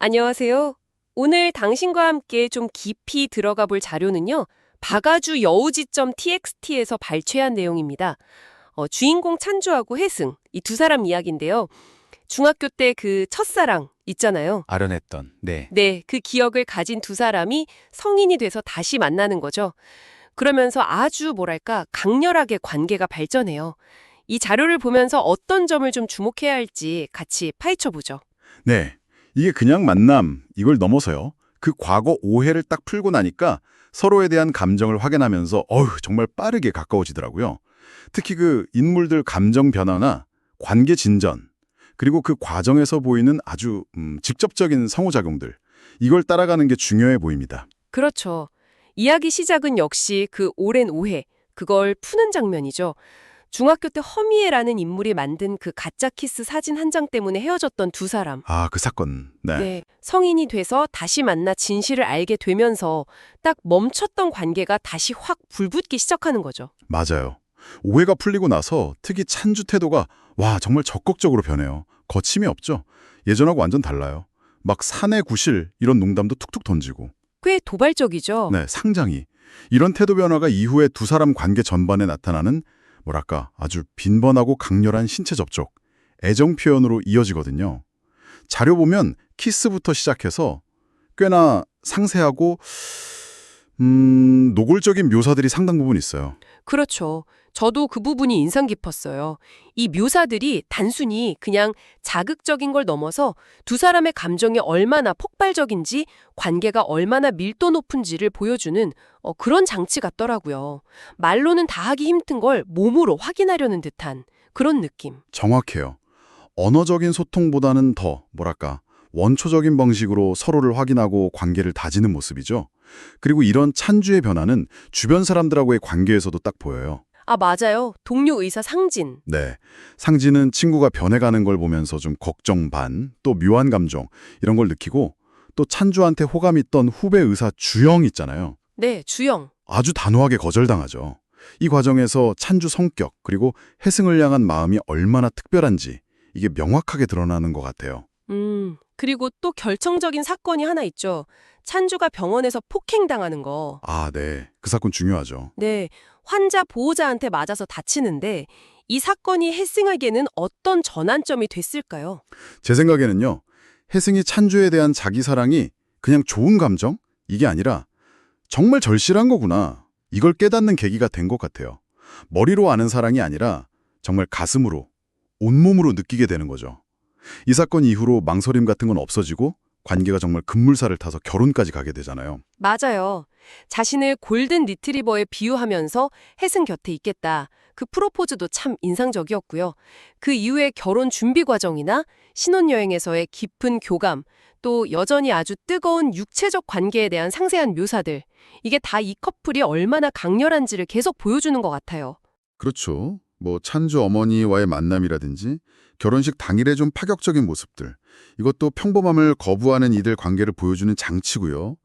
안녕하세요. 오늘 당신과 함께 좀 깊이 들어가 볼 자료는요. 박아주 여우지.txt에서 발췌한 내용입니다. 주인공 찬주하고 혜승, 이 두 사람 이야기인데요. 중학교 때 그 첫사랑 있잖아요. 아련했던, 네. 네, 그 기억을 가진 두 사람이 성인이 돼서 다시 만나는 거죠. 그러면서 아주 뭐랄까 강렬하게 관계가 발전해요. 이 자료를 보면서 어떤 점을 좀 주목해야 할지 같이 파헤쳐 보죠. 네. 이게 그냥 만남, 이걸 넘어서요. 그 과거 오해를 딱 풀고 나니까 서로에 대한 감정을 확인하면서 정말 빠르게 가까워지더라고요. 특히 그 인물들 감정 변화나 관계 진전, 그리고 그 과정에서 보이는 아주 직접적인 상호작용들, 이걸 따라가는 게 중요해 보입니다. 그렇죠. 이야기 시작은 역시 그 오랜 오해, 그걸 푸는 장면이죠. 중학교 때 허미애라는 인물이 만든 그 가짜 키스 사진 한 장 때문에 헤어졌던 두 사람. 아, 그 사건. 네. 네. 성인이 돼서 다시 만나 진실을 알게 되면서 딱 멈췄던 관계가 다시 확 불붙기 시작하는 거죠. 맞아요. 오해가 풀리고 나서 특히 찬주 태도가 정말 적극적으로 변해요. 거침이 없죠. 예전하고 완전 달라요. 막 사내 구실 이런 농담도 툭툭 던지고. 꽤 도발적이죠. 네, 상당히. 이런 태도 변화가 이후에 두 사람 관계 전반에 나타나는 뭐랄까 아주 빈번하고 강렬한 신체 접촉, 애정 표현으로 이어지거든요. 자료 보면 키스부터 시작해서 꽤나 상세하고 노골적인 묘사들이 상당 부분 있어요. 그렇죠. 저도 그 부분이 인상 깊었어요. 이 묘사들이 단순히 그냥 자극적인 걸 넘어서 두 사람의 감정이 얼마나 폭발적인지, 관계가 얼마나 밀도 높은지를 보여주는 그런 장치 같더라고요. 말로는 다 하기 힘든 걸 몸으로 확인하려는 듯한 그런 느낌. 정확해요. 언어적인 소통보다는 더 뭐랄까 원초적인 방식으로 서로를 확인하고 관계를 다지는 모습이죠. 그리고 이런 찬주의 변화는 주변 사람들하고의 관계에서도 딱 보여요. 아, 맞아요. 동료 의사 상진. 네. 상진은 친구가 변해가는 걸 보면서 좀 걱정 반, 또 묘한 감정 이런 걸 느끼고 또 찬주한테 호감 있던 후배 의사 주영 있잖아요. 네, 주영. 아주 단호하게 거절당하죠. 이 과정에서 찬주 성격 그리고 혜승을 향한 마음이 얼마나 특별한지 이게 명확하게 드러나는 것 같아요. 그리고 또 결정적인 사건이 하나 있죠. 찬주가 병원에서 폭행당하는 거. 아, 네. 그 사건 중요하죠. 네, 환자 보호자한테 맞아서 다치는데 이 사건이 혜승에게는 어떤 전환점이 됐을까요? 제 생각에는요. 혜승이 찬주에 대한 자기 사랑이 그냥 좋은 감정? 이게 아니라 정말 절실한 거구나. 이걸 깨닫는 계기가 된 것 같아요. 머리로 아는 사랑이 아니라 정말 가슴으로, 온몸으로 느끼게 되는 거죠. 이 사건 이후로 망설임 같은 건 없어지고 관계가 정말 급물살을 타서 결혼까지 가게 되잖아요. 맞아요. 자신을 골든 리트리버에 비유하면서 혜승 곁에 있겠다. 그 프로포즈도 참 인상적이었고요. 그 이후의 결혼 준비 과정이나 신혼여행에서의 깊은 교감, 또 여전히 아주 뜨거운 육체적 관계에 대한 상세한 묘사들, 이게 다 이 커플이 얼마나 강렬한지를 계속 보여주는 것 같아요. 그렇죠. 뭐 찬주 어머니와의 만남이라든지 결혼식 당일의 좀 파격적인 모습들. 이것도 평범함을 거부하는 이들 관계를 보여주는 장치고요.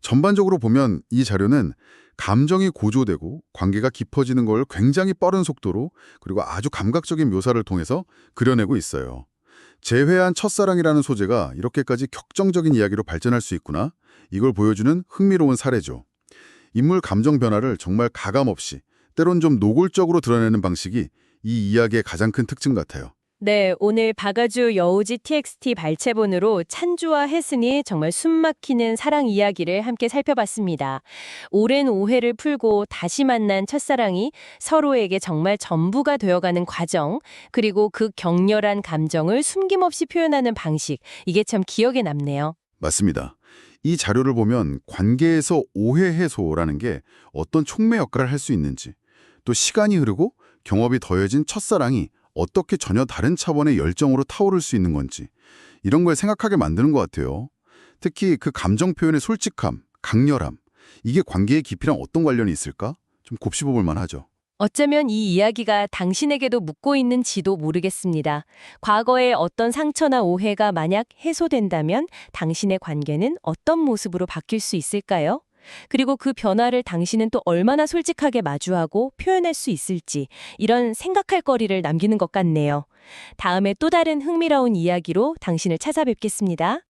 전반적으로 보면 이 자료는 감정이 고조되고 관계가 깊어지는 걸 굉장히 빠른 속도로 그리고 아주 감각적인 묘사를 통해서 그려내고 있어요. 재회한 첫사랑이라는 소재가 이렇게까지 격정적인 이야기로 발전할 수 있구나. 이걸 보여주는 흥미로운 사례죠. 인물 감정 변화를 정말 가감없이 때론 좀 노골적으로 드러내는 방식이 이 이야기의 가장 큰 특징 같아요. 네, 오늘 박아주 여우지 TXT 발췌본으로 찬주와 혜승이 정말 숨막히는 사랑 이야기를 함께 살펴봤습니다. 오랜 오해를 풀고 다시 만난 첫사랑이 서로에게 정말 전부가 되어가는 과정, 그리고 그 격렬한 감정을 숨김없이 표현하는 방식, 이게 참 기억에 남네요. 맞습니다. 이 자료를 보면 관계에서 오해 해소라는 게 어떤 촉매 역할을 할 수 있는지, 또 시간이 흐르고 경험이 더해진 첫사랑이 어떻게 전혀 다른 차원의 열정으로 타오를 수 있는 건지 이런 걸 생각하게 만드는 것 같아요. 특히 그 감정 표현의 솔직함, 강렬함, 이게 관계의 깊이랑 어떤 관련이 있을까? 좀 곱씹어볼 만하죠. 어쩌면 이 이야기가 당신에게도 묻고 있는지도 모르겠습니다. 과거의 어떤 상처나 오해가 만약 해소된다면 당신의 관계는 어떤 모습으로 바뀔 수 있을까요? 그리고 그 변화를 당신은 또 얼마나 솔직하게 마주하고 표현할 수 있을지 이런 생각할 거리를 남기는 것 같네요. 다음에 또 다른 흥미로운 이야기로 당신을 찾아뵙겠습니다.